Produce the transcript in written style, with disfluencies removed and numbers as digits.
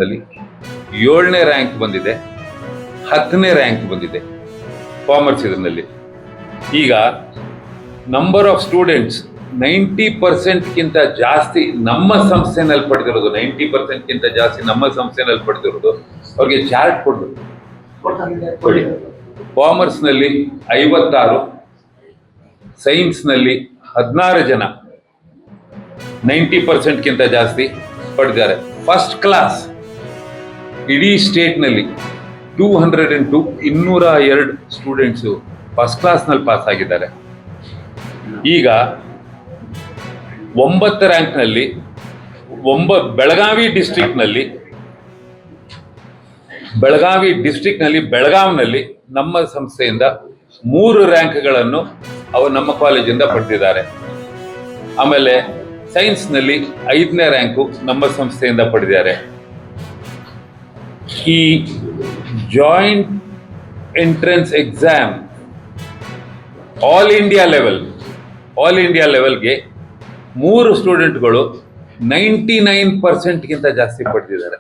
7ನೇ rank ಬಂದಿದೆ, 10ನೇ rank ಬಂದಿದೆ commerce ಇದರಲ್ಲಿ. ಈಗ ನಂಬರ್ ಆಫ್ ಸ್ಟೂಡೆಂಟ್ಸ್ 90%ಗಿಂತ ಜಾಸ್ತಿ ನಮ್ಮ ಸಂಸ್ಥೆನಲ್ಲಿ ಪಡೆದಿರೋದು, 90%ಗಿಂತ ಜಾಸ್ತಿ ನಮ್ಮ ಸಂಸ್ಥೆನಲ್ಲಿ ಪಡೆದಿರೋದು. ಅವ್ರಿಗೆ ಚಾರ್ಟ್ ಕೊಡಬೇಕು. ಕಾಮರ್ಸ್ನಲ್ಲಿ 56, ಸೈನ್ಸ್ನಲ್ಲಿ 16 ಜನ 90%ಗಿಂತ ಜಾಸ್ತಿ ಪಡೆದಿದ್ದಾರೆ. ಫಸ್ಟ್ ಕ್ಲಾಸ್ ಇಡೀ ಸ್ಟೇಟ್ನಲ್ಲಿ 202 ಸ್ಟೂಡೆಂಟ್ಸು ಫಸ್ಟ್ ಕ್ಲಾಸ್ನಲ್ಲಿ ಪಾಸ್ ಆಗಿದ್ದಾರೆ. ಈಗ 9 ರ್ಯಾಂಕ್ನಲ್ಲಿ ಬೆಳಗಾವಿ ಡಿಸ್ಟ್ರಿಕ್ಟ್ನಲ್ಲಿ ಬೆಳಗಾವಿನಲ್ಲಿ ನಮ್ಮ ಸಂಸ್ಥೆಯಿಂದ 3 ರ್ಯಾಂಕ್ಗಳನ್ನು ನಮ್ಮ ಕಾಲೇಜಿಂದ ಪಡೆದಿದ್ದಾರೆ. ಆಮೇಲೆ ಸೈನ್ಸ್ನಲ್ಲಿ 5ನೇ ರ್ಯಾಂಕು ನಮ್ಮ ಸಂಸ್ಥೆಯಿಂದ ಪಡೆದಿದ್ದಾರೆ. ಈ joint entrance exam all India ಲೆವೆಲ್ಗೆ 3 ಸ್ಟೂಡೆಂಟ್ಗಳು 99%ಗಿಂತ ಜಾಸ್ತಿ ಪಡೆದಿದ್ದಾರೆ.